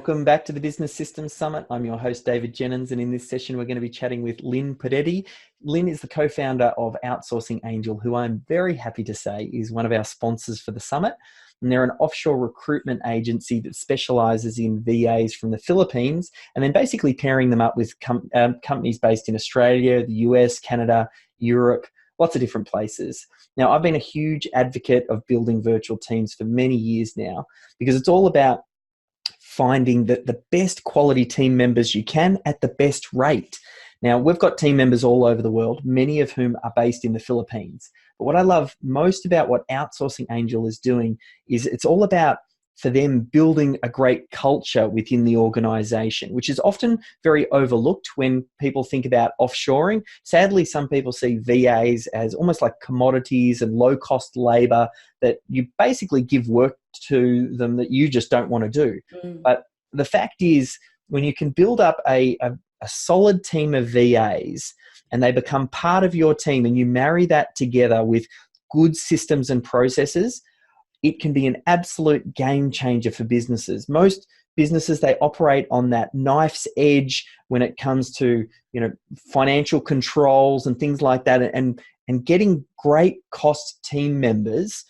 Welcome back to the Business Systems Summit. I'm your host, David Jenyns, and in this session, we're going to be chatting with Lynn Podetti. Lynn is the co-founder of Outsourcing Angel, who I'm very happy to say is one of our sponsors for the summit. And they're an offshore recruitment agency that specializes in VAs from the Philippines and then basically pairing them up with companies based in Australia, the US, Canada, Europe, lots of different places. Now, I've been a huge advocate of building virtual teams for many years now because it's all about finding the best quality team members you can at the best rate. Now, we've got team members all over the world, many of whom are based in the Philippines. But what I love most about what Outsourcing Angel is doing is it's all about, for them, building a great culture within the organization, which is often very overlooked when people think about offshoring. Sadly, some people see VAs as almost like commodities and low-cost labor that you basically give work to them that you just don't want to do. But the fact is, when you can build up a solid team of VAs and they become part of your team and you marry that together with good systems and processes, it can be an absolute game changer for businesses. Most businesses, they operate on that knife's edge when it comes to, financial controls and things like that. And getting great cost team members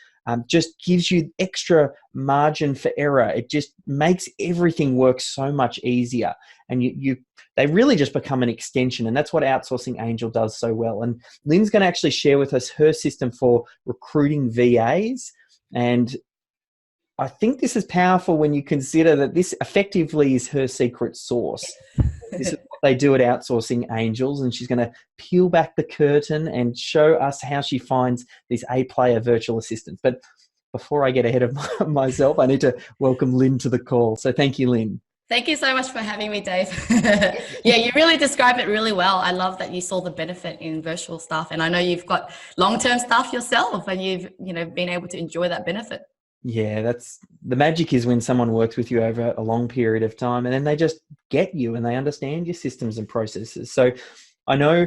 just gives you extra margin for error. It just makes everything work so much easier. And they really just become an extension. And that's what Outsourcing Angel does so well. And Lynn's going to actually share with us her system for recruiting VAs. And I think this is powerful when you consider that this effectively is her secret sauce. This is what they do at Outsourcing Angels, and she's going to peel back the curtain and show us how she finds these A-player virtual assistants. But before I get ahead of myself, I need to welcome Lynn to the call. So thank you, Lynn. Thank you so much for having me, Dave. Yeah, you really described it really well. I love that you saw the benefit in virtual stuff, and I know you've got long-term stuff yourself, and you've been able to enjoy that benefit. Yeah, that's the magic, is when someone works with you over a long period of time and then they just get you and they understand your systems and processes. So I know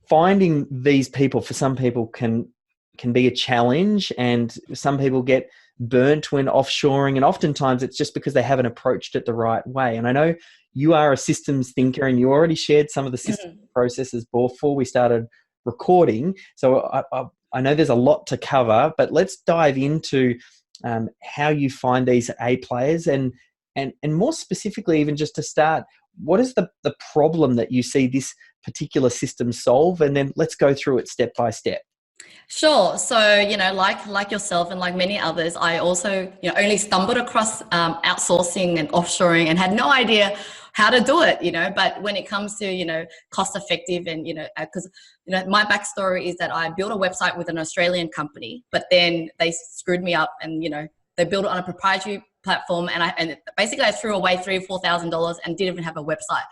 finding these people, for some people, can be a challenge, and some people get burnt when offshoring, and oftentimes it's just because they haven't approached it the right way. And I know you are a systems thinker, and you already shared some of the system processes before we started recording. So I know there's a lot to cover, but let's dive into how you find these A players, and more specifically, even just to start, what is the problem that you see this particular system solve? And then let's go through it step by step. Sure. So, like yourself and like many others, I also, only stumbled across outsourcing and offshoring and had no idea how to do it, but when it comes to, cost effective and, because, my backstory is that I built a website with an Australian company, but then they screwed me up and, they built it on a proprietary platform, and basically I threw away $3,000 or $4,000 and didn't even have a website.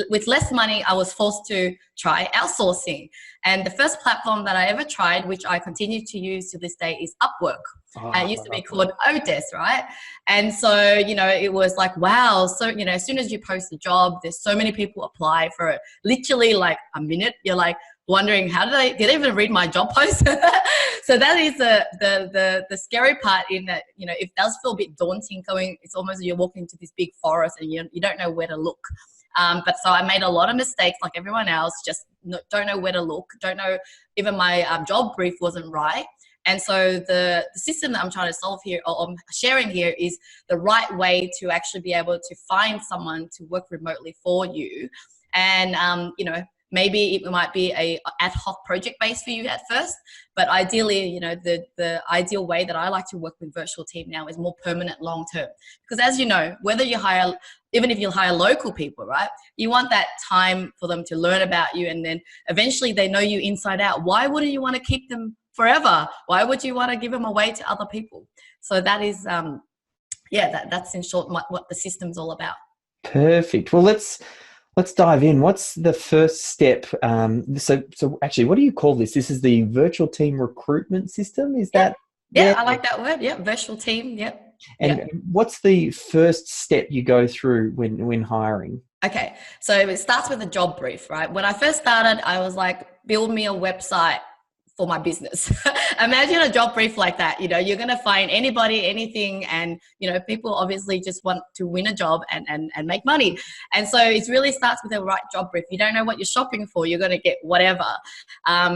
With less money, I was forced to try outsourcing. And the first platform that I ever tried, which I continue to use to this day, is Upwork. It used to be called Otis, right? And so, it was like, wow. So, as soon as you post a job, there's so many people apply for it. Literally like a minute, you're like wondering, did they even read my job post? So that is the scary part, in that, it does feel a bit daunting going. It's almost you're walking into this big forest and you don't know where to look. But so I made a lot of mistakes like everyone else, just don't know where to look, don't know, even my job brief wasn't right. And so the system that I'm trying to solve here, or I'm sharing here, is the right way to actually be able to find someone to work remotely for you. And, maybe it might be a ad hoc project base for you at first, but ideally, the ideal way that I like to work with virtual team now is more permanent, long term. Because as you know, whether you hire, even if you hire local people, right, you want that time for them to learn about you, and then eventually they know you inside out. Why wouldn't you want to keep them forever? Why would you want to give them away to other people? So that is, that's in short what the system's all about. Perfect. Well, let's dive in. What's the first step? So actually, what do you call this? This is the virtual team recruitment system. Is that? Yeah, I like that word. Yeah, virtual team. Yep. And what's the first step you go through when hiring? Okay, so it starts with a job brief, right? When I first started, I was like, build me a website for my business. Imagine a job brief like that. You know, you're going to find anybody, anything, and you know, people obviously just want to win a job and make money. And so it really starts with the right job brief. You don't know what you're shopping for, you're going to get whatever.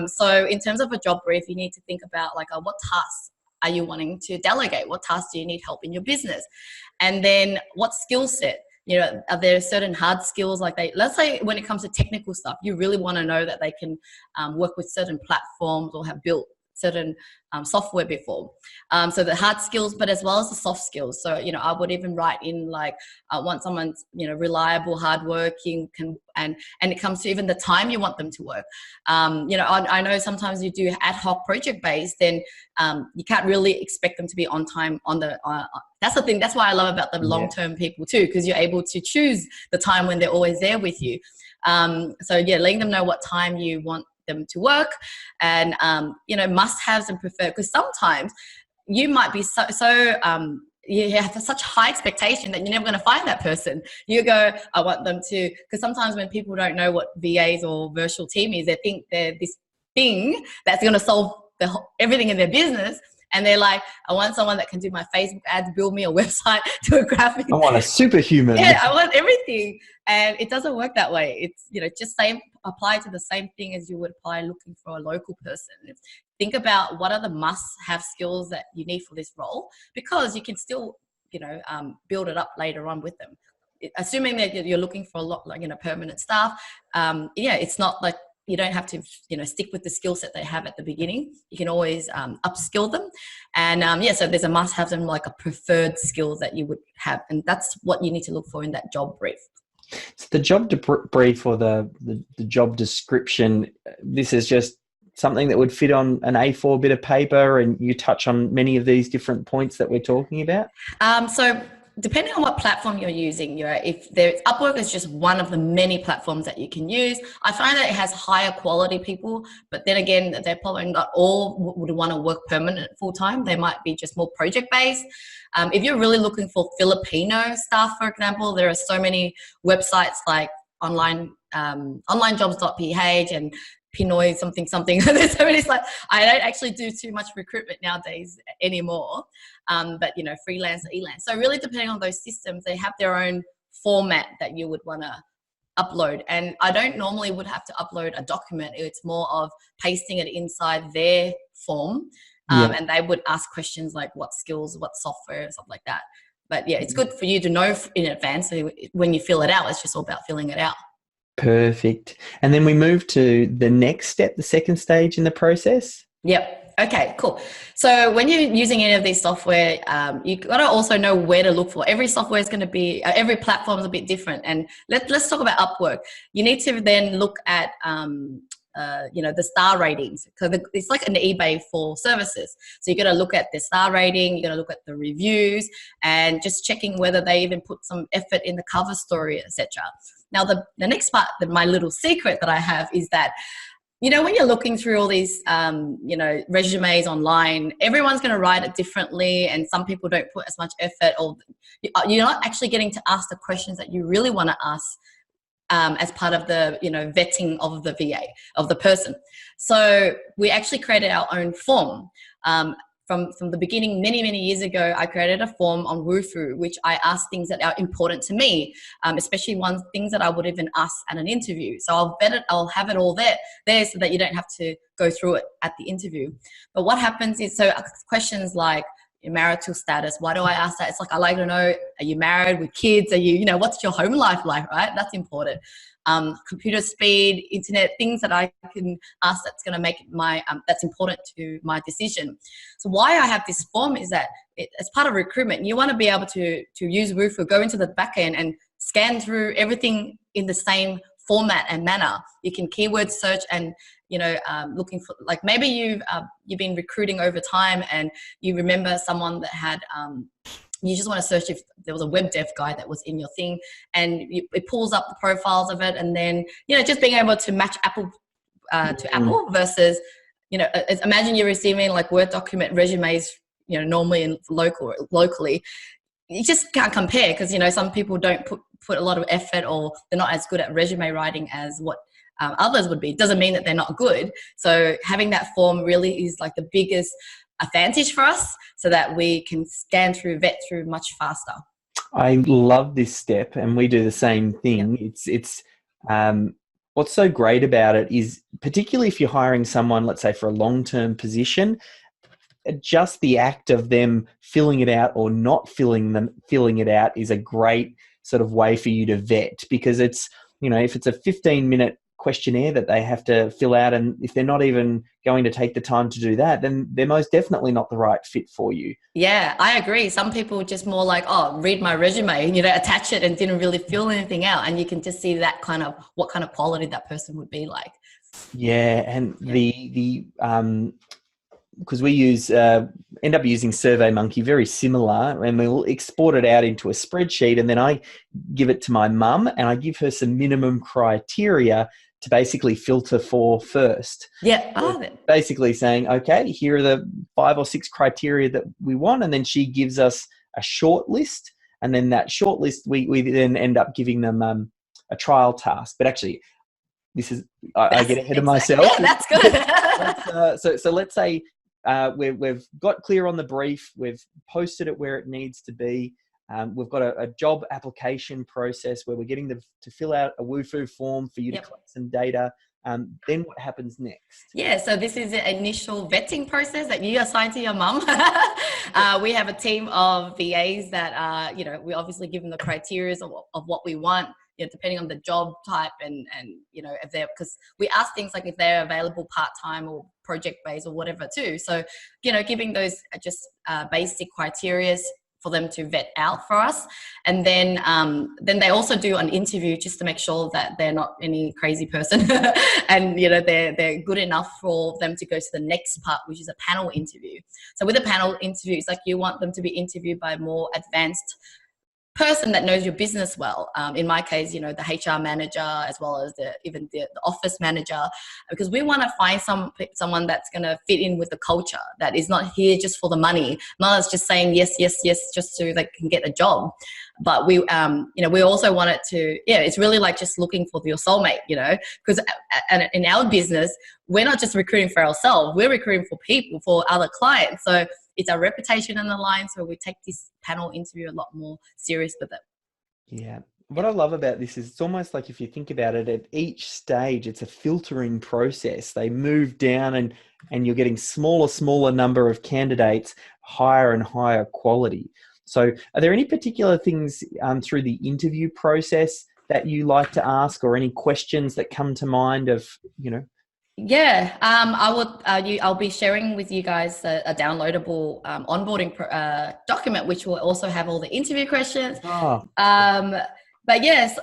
So in terms of a job brief, you need to think about like, what tasks are you wanting to delegate? What tasks do you need help in your business? And then what skill set? You know, are there certain hard skills like let's say when it comes to technical stuff, you really want to know that they can work with certain platforms or have built certain software before. So the hard skills, but as well as the soft skills. So, you know, I would even write in like, want someone's, you know, reliable, hardworking, and it comes to even the time you want them to work. You know, I know sometimes you do ad hoc project based, then you can't really expect them to be on time on the, that's the thing. That's why I love about the long-term people too, because you're able to choose the time when they're always there with you. So yeah, letting them know what time you want them to work, and you know, must-haves and preferred, because sometimes you might be you have such high expectation that you're never going to find that person. You go, I want them to, because sometimes when people don't know what VAs or virtual team is, they think they're this thing that's going to solve everything in their business. And they're like, I want someone that can do my Facebook ads, build me a website, do a graphic. I want a superhuman. Yeah, I want everything. And it doesn't work that way. It's, you know, just apply to the same thing as you would apply looking for a local person. Think about what are the must-have skills that you need for this role, because you can still, you know, build it up later on with them. Assuming that you're looking for a lot, like, you know, permanent staff. Yeah, it's not like, you don't have to, you know, stick with the skill set they have at the beginning. You can always upskill them. And yeah, so there's a must-have and like a preferred skill that you would have. And that's what you need to look for in that job brief. So the job brief or the job description, this is just something that would fit on an A4 bit of paper, and you touch on many of these different points that we're talking about? So depending on what platform you're using, if Upwork is just one of the many platforms that you can use. I find that it has higher quality people, but then again, they're probably not all would want to work permanent full time. They might be just more project based. If you're really looking for Filipino staff, for example, there are so many websites like onlinejobs.ph and Pinoy something. There's so many sites. I don't actually do too much recruitment nowadays anymore. But you know, freelance, Elance. So really depending on those systems, they have their own format that you would want to upload. And I don't normally would have to upload a document. It's more of pasting it inside their form. And they would ask questions like what skills, what software, stuff like that. But yeah, it's good for you to know in advance. So when you fill it out, it's just all about filling it out. Perfect. And then we move to the next step, the second stage in the process. Yep. Okay, cool. So when you're using any of these software, you got to also know where to look for. Every software is going to be, every platform is a bit different. And let's talk about Upwork. You need to then look at, you know, the star ratings, because it's like an eBay for services. So you got to look at the star rating, you got to look at the reviews, and just checking whether they even put some effort in the cover story, etc. Now, the next part, my little secret that I have is that, you know, when you're looking through all these, you know, resumes online, everyone's going to write it differently, and some people don't put as much effort, or you're not actually getting to ask the questions that you really want to ask as part of the, you know, vetting of the VA, of the person. So we actually created our own form. From the beginning, many years ago, I created a form on Woofu, which I asked things that are important to me, especially things that I would even ask at an interview. So I'll have it all there so that you don't have to go through it at the interview. But what happens is, so questions like your marital status, why do I ask that? It's like, I like to know, are you married with kids? Are you, you know, what's your home life like, right? That's important. Computer speed, internet, things that I can ask that's going to make that's important to my decision. So why I have this form is that as part of recruitment, you want to be able to use Woofu, go into the back end and scan through everything in the same format and manner. You can keyword search and, you know, looking for, like, maybe you've been recruiting over time and you remember someone that had, you just want to search if there was a web dev guy that was in your thing, and it pulls up the profiles of it. And then, you know, just being able to match Apple to Apple versus, you know, imagine you're receiving like Word document resumes, you know, normally and locally. You just can't compare, because, you know, some people don't put a lot of effort, or they're not as good at resume writing as what others would be. It doesn't mean that they're not good. So having that form really is like the biggest advantage for us, so that we can scan through, vet through much faster. I love this step, and we do the same thing. Yeah. It's what's so great about it is, particularly if you're hiring someone, let's say for a long-term position, just the act of them filling it out or not filling it out is a great sort of way for you to vet, because it's, if it's a 15-minute questionnaire that they have to fill out, and if they're not even going to take the time to do that, then they're most definitely not the right fit for you. Yeah, I agree. Some people just more like, oh, read my resume, attach it, and didn't really fill anything out. And you can just see that kind of what kind of quality that person would be like. Yeah, and because we end up using SurveyMonkey, very similar, and we'll export it out into a spreadsheet, and then I give it to my mum, and I give her some minimum criteria to basically filter for first. Yeah. Basically saying, okay, here are the 5 or 6 criteria that we want, and then she gives us a short list, and then that short list, we then end up giving them a trial task. But actually, I get ahead of myself. Yeah, that's good. So let's say we've got clear on the brief, we've posted it where it needs to be. We've got a job application process where we're getting them to fill out a WooFoo form for you to collect some data. Then what happens next? Yeah, so this is the initial vetting process that you assign to your mum. We have a team of VAs that we obviously give them the criteria of what we want, depending on the job type and if they're, because we ask things like if they're available part-time or project-based or whatever too. So, giving those just basic criteria for them to vet out for us. And then they also do an interview just to make sure that they're not any crazy person and, they're good enough for them to go to the next part, which is a panel interview. So with a panel interview, it's like you want them to be interviewed by a more advanced person that knows your business well. In my case, the HR manager, as well as even the office manager, because we want to find someone that's going to fit in with the culture, that is not here just for the money, not as just saying yes, yes, yes, just so they can get a job. But we also want it to, it's really like just looking for your soulmate, because in our business, we're not just recruiting for ourselves, we're recruiting for people, for other clients. So it's our reputation on the line. So we take this panel interview a lot more serious with it. Yeah. What I love about this is it's almost like, if you think about it, at each stage, it's a filtering process. They move down and you're getting smaller number of candidates, higher and higher quality. So are there any particular things through the interview process that you like to ask, or any questions that come to mind of, Yeah, I'll be sharing with you guys a downloadable onboarding document, which will also have all the interview questions. Oh. But yes,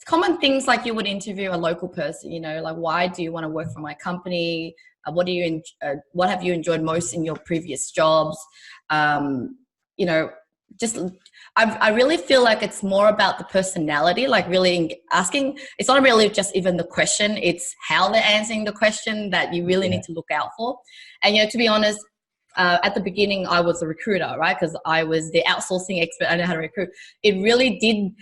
common things like you would interview a local person. Like, why do you want to work for my company? What have you enjoyed most in your previous jobs? I really feel like it's more about the personality, like really asking. It's not really just even the question, it's how they're answering the question that you really need to look out for. And, to be honest, at the beginning, I was a recruiter, right? Because I was the outsourcing expert. I know how to recruit. It really did.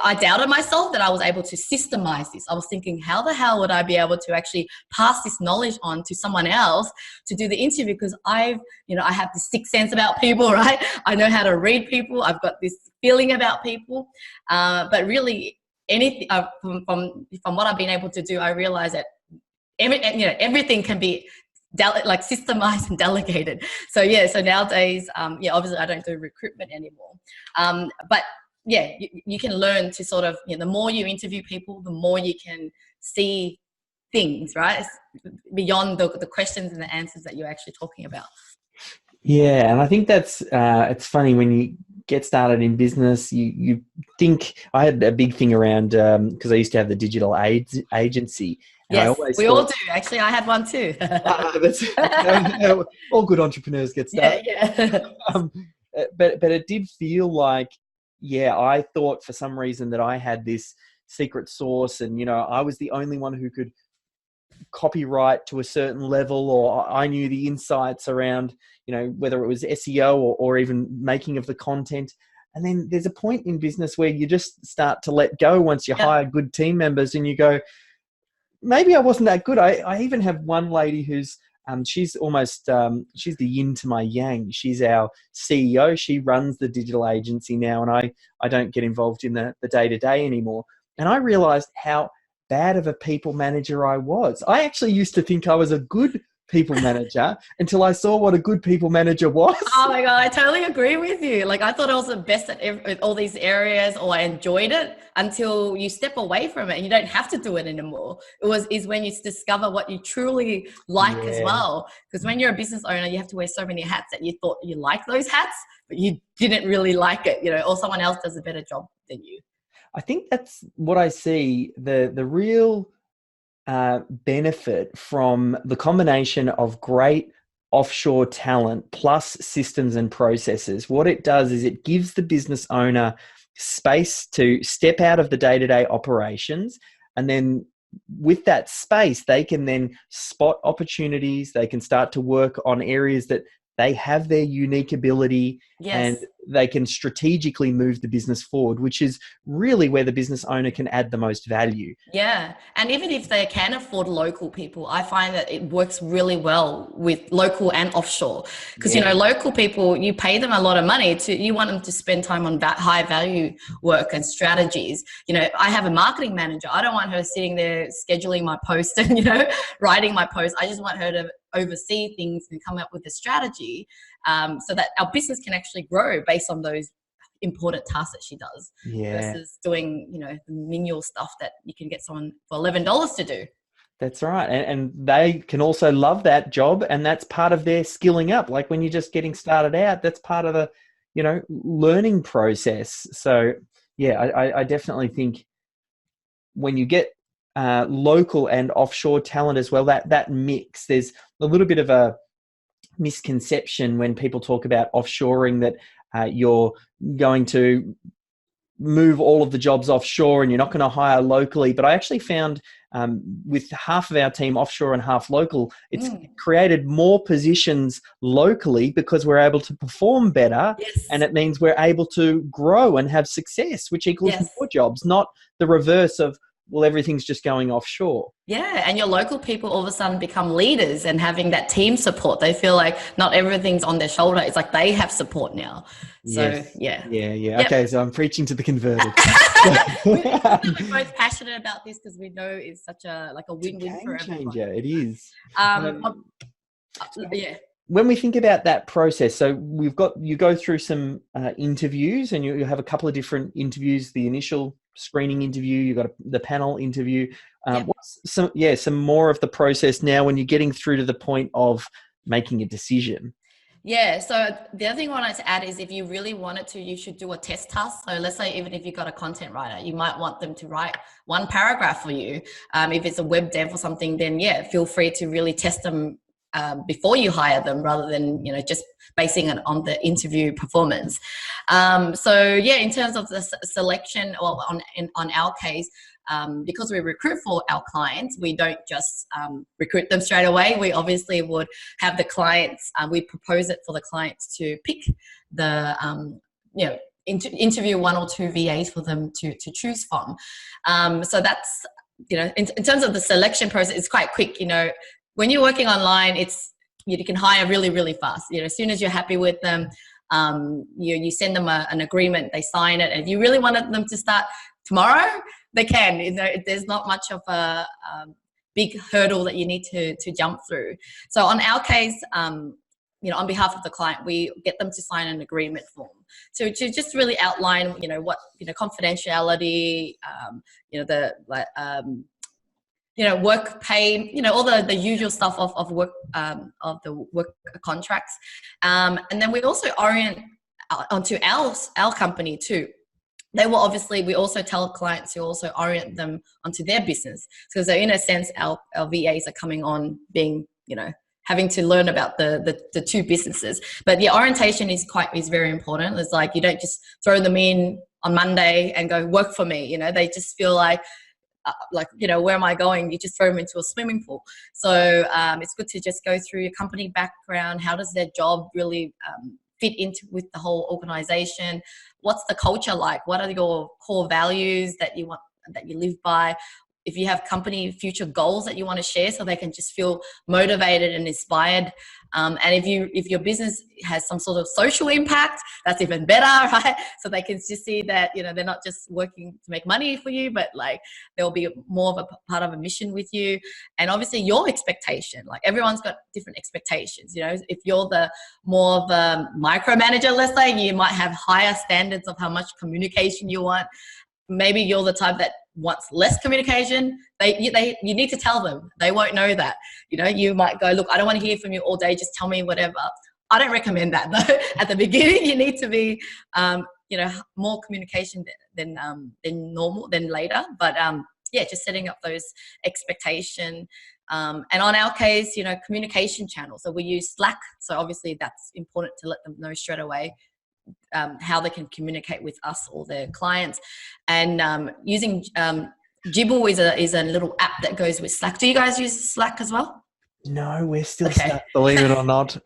I doubted myself that I was able to systemize this. I was thinking, how the hell would I be able to actually pass this knowledge on to someone else to do the interview? Because I have this sixth sense about people, right? I know how to read people. I've got this feeling about people. But really, anything from what I've been able to do, I realize that everything can be systemized and delegated. So nowadays, obviously I don't do recruitment anymore. But you can learn to sort of, the more you interview people, the more you can see things, right? Beyond the questions and the answers that you're actually talking about. Yeah, and I think that's it's funny when you get started in business, you think. I had a big thing around because I used to have the digital agency. Yes, we all do. Actually, I had one too. All good entrepreneurs get started. Yeah. But it did feel like, I thought for some reason that I had this secret sauce, and I was the only one who could copyright to a certain level, or I knew the insights around, whether it was SEO or even making of the content. And then there's a point in business where you just start to let go once you hire good team members, and you go, maybe I wasn't that good. I even have one lady who's, she's almost, she's the yin to my yang. She's our CEO. She runs the digital agency now, and I don't get involved in the day-to-day anymore. And I realized how bad of a people manager I was. I actually used to think I was a good people manager until I saw what a good people manager was. Oh my God, I totally agree with you. Like, I thought I was the best at all these areas, or I enjoyed it, until you step away from it and you don't have to do it anymore. Is when you discover what you truly like as well. Because when you're a business owner, you have to wear so many hats that you thought you liked those hats, but you didn't really like it, or someone else does a better job than you. I think that's what I see, the real benefit from the combination of great offshore talent plus systems and processes. What it does is it gives the business owner space to step out of the day-to-day operations, and then with that space, they can then spot opportunities. They can start to work on areas that they have their unique ability, and they can strategically move the business forward, which is really where the business owner can add the most value. Yeah. And even if they can afford local people, I find that it works really well with local and offshore. Because, local people, you pay them a lot of money you want them to spend time on high value work and strategies. I have a marketing manager. I don't want her sitting there scheduling my post and, writing my post. I just want her to oversee things and come up with a strategy, so that our business can actually grow based on those important tasks that she does, versus doing, the menial stuff that you can get someone for $11 to do. That's right. And they can also love that job, and that's part of their skilling up. Like when you're just getting started out, that's part of the, learning process. So I definitely think when you get local and offshore talent as well, that mix, there's a little bit of a misconception when people talk about offshoring, that you're going to move all of the jobs offshore and you're not going to hire locally. But I actually found with half of our team offshore and half local, it's created more positions locally because we're able to perform better. And it means we're able to grow and have success, which equals more jobs, not the reverse of, well, everything's just going offshore. Yeah, and your local people all of a sudden become leaders and having that team support. They feel like not everything's on their shoulder. It's like they have support now. So, yeah. Okay, so I'm preaching to the converted. We're both passionate about this because we know it's such a win-win for everyone. Changer, it is. When we think about that process, so you go through some interviews, and you have a couple of different interviews. The initial screening interview, you've got the panel interview. What's some more of the process now when you're getting through to the point of making a decision? Yeah, so the other thing I wanted to add is, if you really wanted to, you should do a test task. So let's say even if you've got a content writer, you might want them to write one paragraph for you. If it's a web dev or something, then feel free to really test them before you hire them, rather than just basing it on the interview performance. In terms of the selection, or on our case, because we recruit for our clients, we don't just recruit them straight away. We obviously would have the clients, we propose it for the clients to pick the interview one or two VAs for them to choose from. So that's, in terms of the selection process, it's quite quick. When you're working online, you can hire really, really fast. As soon as you're happy with them, you send them an agreement, they sign it. And if you really wanted them to start tomorrow, they can. There's not much of a big hurdle that you need to jump through. So on our case, on behalf of the client, we get them to sign an agreement form to just really outline, what, confidentiality, work pay, all the usual stuff of work, of the work contracts. And then we also orient onto our company too. We also tell clients to also orient them onto their business. So in a sense, our VAs are coming on being, having to learn about the two businesses. But the orientation is very important. It's like, you don't just throw them in on Monday and go work for me. They just feel like, where am I going? You just throw them into a swimming pool. So it's good to just go through your company background. How does their job really fit into with the whole organization? what's the culture like? What are your core values that you want, that you live by? If you have company future goals that you want to share, so they can just feel motivated and inspired. And if your business has some sort of social impact, that's even better, right? So they can just see that, you know, they're not just working to make money for you, but like they'll be more of a part of a mission with you. And obviously your expectation, like everyone's got different expectations. You know, if you're the more of a micromanager, let's say, you might have higher standards of how much communication you want. Maybe you're the type that wants less communication. You need to tell them. They won't know that. You know, you might go, look, I don't want to hear from you all day. Just tell me whatever. I don't recommend that though. At the beginning, you need to be, you know, more communication than normal, than later. But yeah, just setting up those expectation. And on our case, you know, communication channels. So we use Slack. So obviously that's important to let them know straight away how they can communicate with us or their clients. And using Jibble is a little app that goes with Slack. Do you guys use Slack as well? No, we're still stuck, believe it or not.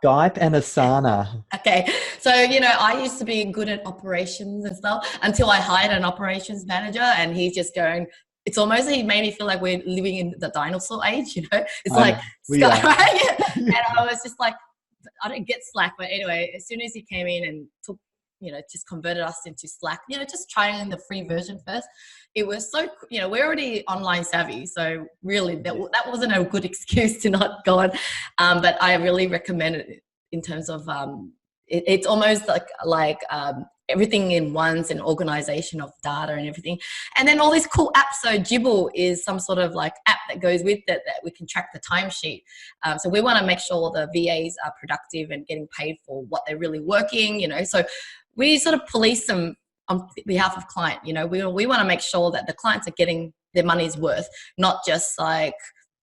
Skype and Asana. Okay. So, you know, I used to be good at operations and stuff until I hired an operations manager, and he's just going, it's almost like he made me feel like we're living in the dinosaur age, you know? It's like Skype, right? And I was just like, I don't get Slack, but anyway, as soon as he came in and took, you know, just converted us into Slack, you know, just trying the free version first. It was so, you know, we're already online savvy. So really that wasn't a good excuse to not go on. But I really recommend it in terms of, it's almost like everything in one's an organization of data and everything. And then all these cool apps. So Jibble is some sort of like app that goes with it that we can track the timesheet. So we want to make sure the VAs are productive and getting paid for what they're really working, you know. So we sort of police them on behalf of client, you know. We want to make sure that the clients are getting their money's worth, not just like,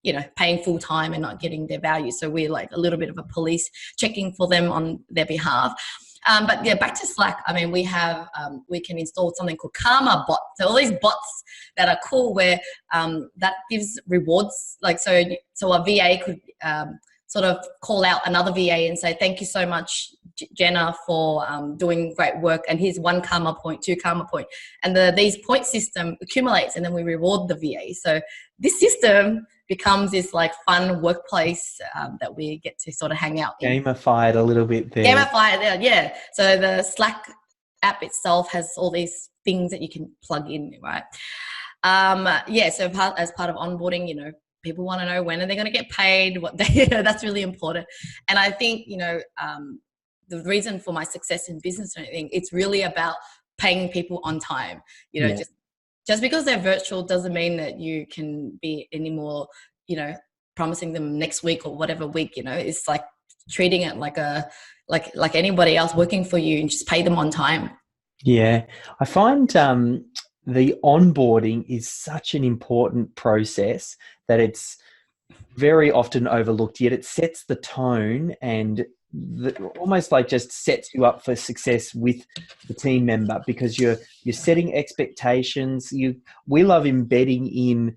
you know, paying full time and not getting their value. So we're like a little bit of a police checking for them on their behalf. But yeah, back to Slack. I mean, we have, we can install something called Karma Bot. So all these bots that are cool where that gives rewards. Like, so a VA could sort of call out another VA and say, thank you so much, Jenna, for doing great work. And here's 1 karma point, 2 karma point. And these point system accumulates, and then we reward the VA. So this system becomes this like fun workplace that we get to sort of hang out in. Gamified a little bit there. Gamified there, yeah. So the Slack app itself has all these things that you can plug in, right? Yeah, so as part of onboarding, you know, people want to know when are they going to get paid, what they, you know, that's really important. And I think, you know, the reason for my success in business and everything, it's really about paying people on time. You know, just because they're virtual doesn't mean that you can be any more, you know, promising them next week or whatever week, you know. It's like treating it like like anybody else working for you, and just pay them on time. Yeah. I find the onboarding is such an important process that it's very often overlooked, yet it sets the tone and almost like just sets you up for success with the team member, because you're setting expectations. We love embedding in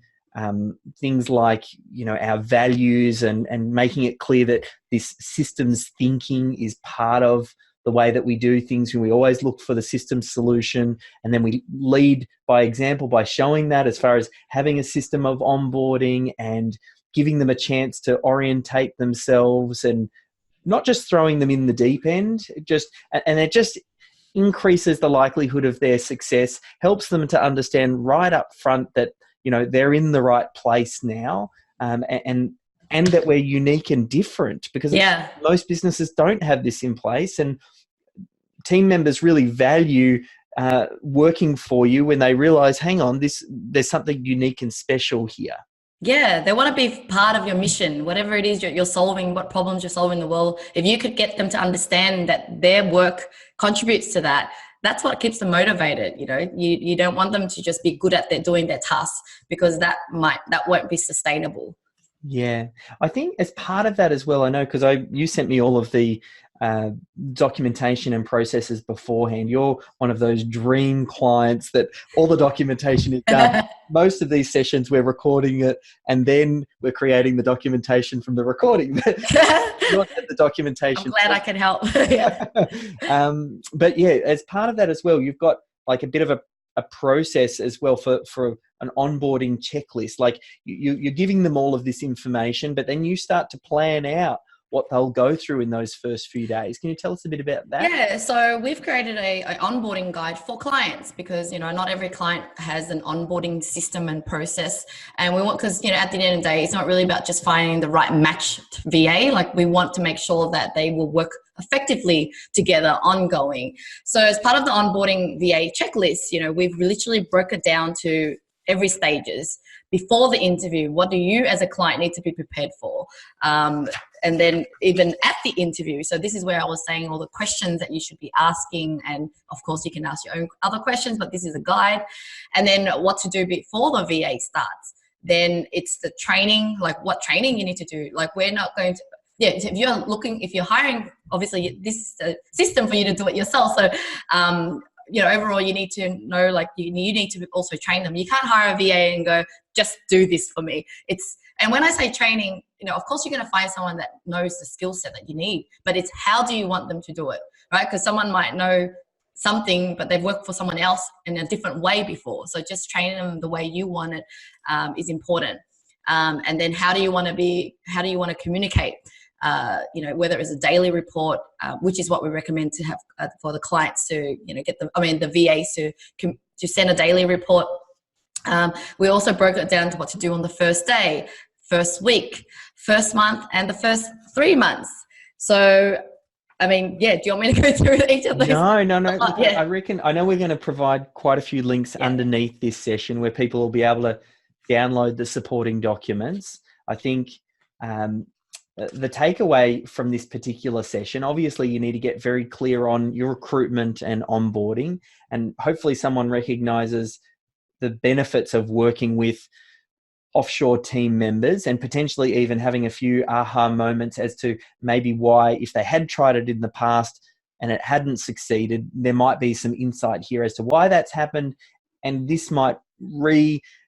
things like, you know, our values and making it clear that this systems thinking is part of the way that we do things. And we always look for the system solution, and then we lead by example by showing that, as far as having a system of onboarding and giving them a chance to orientate themselves, and not just throwing them in the deep end, and it just increases the likelihood of their success, helps them to understand right up front that, you know, they're in the right place now, and that we're unique and different, because most businesses don't have this in place, and team members really value working for you when they realize, hang on, there's something unique and special here. Yeah, they want to be part of your mission, whatever it is you're solving, what problems you're solving in the world. If you could get them to understand that their work contributes to that, that's what keeps them motivated. You know, you don't want them to just be good at doing their tasks, because that won't be sustainable. Yeah, I think as part of that as well, I know, because you sent me all of the documentation and processes beforehand. You're one of those dream clients that all the documentation is done. Most of these sessions we're recording it and then we're creating the documentation from the recording. Not that the documentation. I'm glad I can help. Yeah. But yeah, as part of that as well, you've got like a bit of a process as well for an onboarding checklist. Like you're giving them all of this information, but then you start to plan out what they'll go through in those first few days. Can you tell us a bit about that? Yeah, so we've created a onboarding guide for clients because, not every client has an onboarding system and process. And we want, because, at the end of the day, it's not really about just finding the right match VA. Like, we want to make sure that they will work effectively together ongoing. So as part of the onboarding VA checklist, we've literally broke it down to every stages. Before the interview, what do you as a client need to be prepared for? And then even at the interview. So this is where I was saying all the questions that you should be asking. And of course you can ask your own other questions, but this is a guide. And then what to do before the VA starts. Then it's the training, like what training you need to do. Like, we're not going to, if you're hiring, obviously this is a system for you to do it yourself. So, overall you need to know, like, you need to also train them. You can't hire a VA and go, just do this for me. And when I say training, of course you're going to find someone that knows the skill set that you need, but it's how do you want them to do it, right? Because someone might know something, but they've worked for someone else in a different way before. So just training them the way you want it is important. And then how do you want to communicate? Whether it's a daily report, which is what we recommend to have for the clients to, the VAs to send a daily report. We also broke it down to what to do on the first day, first week, first month, and the first 3 months. So, do you want me to go through each of those? No. Look, yeah. I know we're going to provide quite a few links underneath this session where people will be able to download the supporting documents. I think the takeaway from this particular session, obviously you need to get very clear on your recruitment and onboarding, and hopefully someone recognizes the benefits of working with offshore team members and potentially even having a few aha moments as to maybe why, if they had tried it in the past and it hadn't succeeded, there might be some insight here as to why that's happened. And this might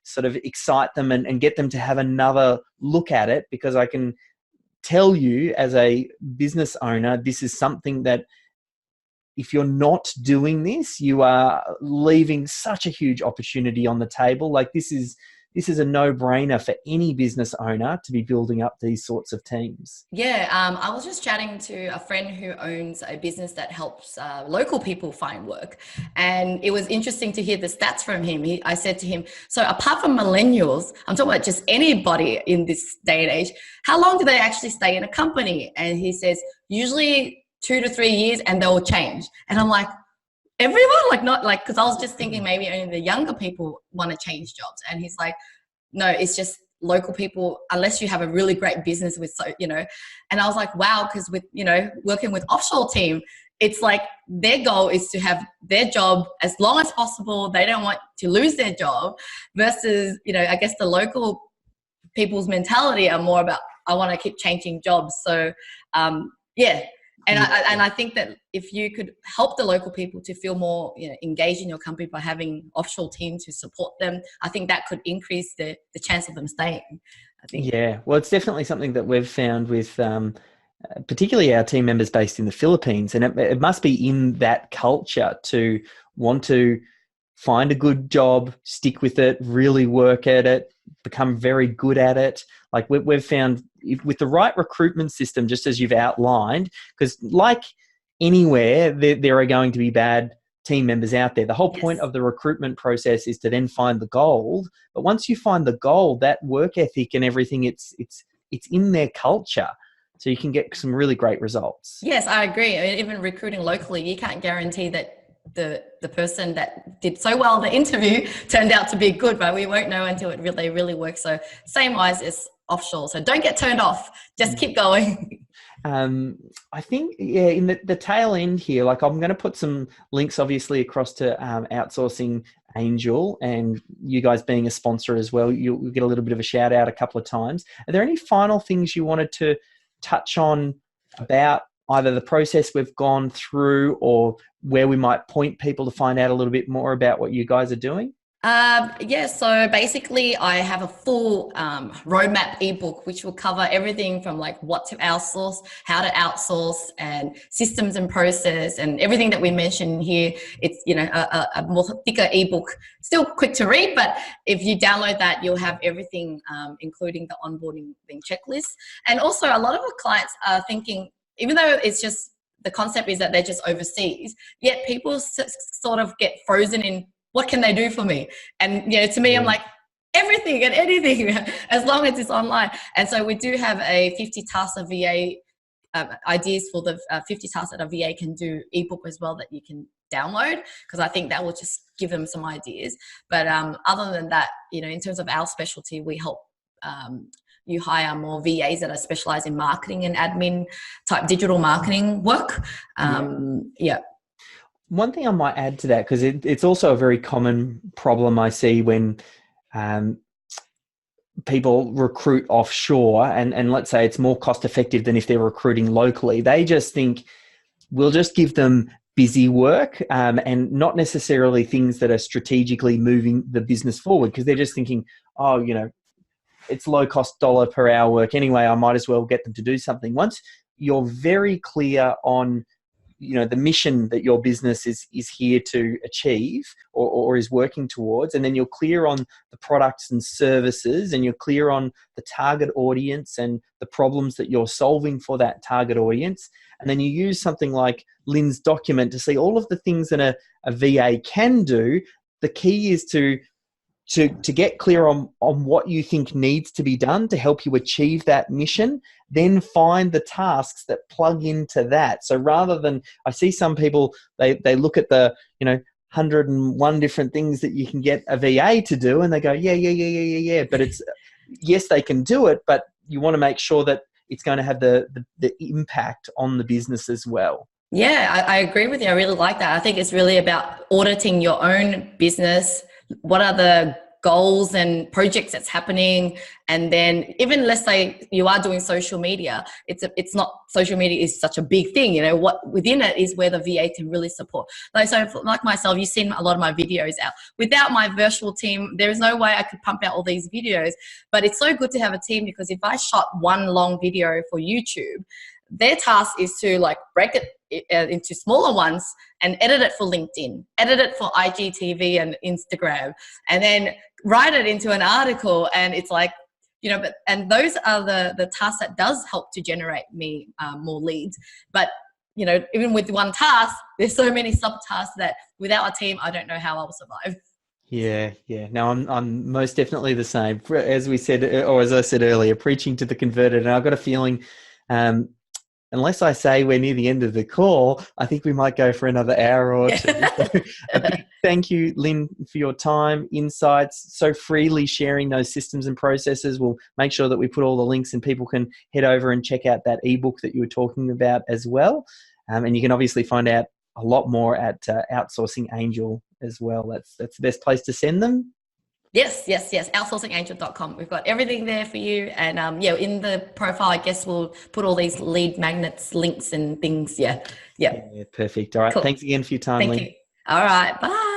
sort of excite them and get them to have another look at it, because I can tell you as a business owner, this is something that if you're not doing this, you are leaving such a huge opportunity on the table. Like, this is a no-brainer for any business owner to be building up these sorts of teams. Yeah, I was just chatting to a friend who owns a business that helps local people find work. And it was interesting to hear the stats from him. I said to him, so apart from millennials, I'm talking about just anybody in this day and age, how long do they actually stay in a company? And he says, usually 2 to 3 years, and they'll change. And I'm like, everyone? Because I was just thinking maybe only the younger people want to change jobs. And he's like, no, it's just local people, unless you have a really great business with, and I was like, wow, because with, working with offshore team, it's like their goal is to have their job as long as possible. They don't want to lose their job versus, I guess the local people's mentality are more about, I want to keep changing jobs. So, And I think that if you could help the local people to feel more engaged in your company by having offshore teams who support them, I think that could increase the chance of them staying, I think. Yeah, well, it's definitely something that we've found with particularly our team members based in the Philippines. And it must be in that culture to want to find a good job, stick with it, really work at it, become very good at it. Like we've found with the right recruitment system, just as you've outlined, because like anywhere, there are going to be bad team members out there. The whole point of the recruitment process is to then find the gold. But once you find the gold, that work ethic and everything, it's in their culture. So you can get some really great results. Yes, I agree. I mean, even recruiting locally, you can't guarantee that the person that did so well in the interview turned out to be good, but we won't know until it really works. So same wise as offshore. So don't get turned off. Just keep going. I think, in the tail end here, like I'm going to put some links obviously across to Outsourcing Angel, and you guys being a sponsor as well, you'll get a little bit of a shout out a couple of times. Are there any final things you wanted to touch on about either the process we've gone through or where we might point people to find out a little bit more about what you guys are doing? Yeah, so basically I have a full roadmap ebook, which will cover everything from like what to outsource, how to outsource, and systems and process, and everything that we mentioned here. It's, you know, a more thicker ebook, still quick to read, but if you download that, you'll have everything, including the onboarding checklist. And also a lot of our clients are thinking, even though it's just, the concept is that they're just overseas, yet people sort of get frozen in, what can they do for me? And, you know, to me, I'm like, everything and anything, as long as it's online. And so we do have a 50 tasks of VA ideas for the 50 tasks that a VA can do ebook as well that you can download, because I think that will just give them some ideas. But other than that, you know, in terms of our specialty, we help you hire more VAs that are specialized in marketing and admin type digital marketing work. Yeah. One thing I might add to that, because it's also a very common problem I see when people recruit offshore, and let's say it's more cost effective than if they're recruiting locally. They just think we'll just give them busy work and not necessarily things that are strategically moving the business forward, because they're just thinking, oh, you know, it's low cost dollar per hour work anyway, I might as well get them to do something. Once you're very clear on, you know, the mission that your business is here to achieve or is working towards, and then you're clear on the products and services, and you're clear on the target audience and the problems that you're solving for that target audience, and then you use something like Lynn's document to see all of the things that a VA can do. The key is to get clear on what you think needs to be done to help you achieve that mission, then find the tasks that plug into that. So rather than, I see some people, they look at the, you know, 101 different things that you can get a VA to do, and they go, yeah. But it's, yes, they can do it, but you want to make sure that it's going to have the impact on the business as well. Yeah, I agree with you. I really like that. I think it's really about auditing your own business. What are the goals and projects that's happening? And then even, let's say you are doing social media, it's not, social media is such a big thing, you know, what within it is where the VA can really support. Like, so like myself, you've seen a lot of my videos out. Without my virtual team, there is no way I could pump out all these videos. But it's so good to have a team, because if I shot one long video for YouTube, their task is to like break it into smaller ones and edit it for LinkedIn, edit it for IGTV and Instagram, and then write it into an article. And it's like, you know, and those are the tasks that does help to generate me more leads. But, you know, even with one task, there's so many subtasks that without a team, I don't know how I'll survive. Yeah. No, I'm most definitely the same. As we said, or as I said earlier, preaching to the converted. And I've got a feeling, unless I say we're near the end of the call, I think we might go for another hour or two. A big thank you, Lynn, for your time, insights, so freely sharing those systems and processes. We'll make sure that we put all the links and people can head over and check out that ebook that you were talking about as well. And you can obviously find out a lot more at Outsourcing Angel as well. That's the best place to send them. Yes. Outsourcingangel.com. We've got everything there for you. And yeah, in the profile, I guess we'll put all these lead magnets, links and things. Yeah. Perfect. All right. Cool. Thanks again for your time, Lynn. Thank you. All right. Bye.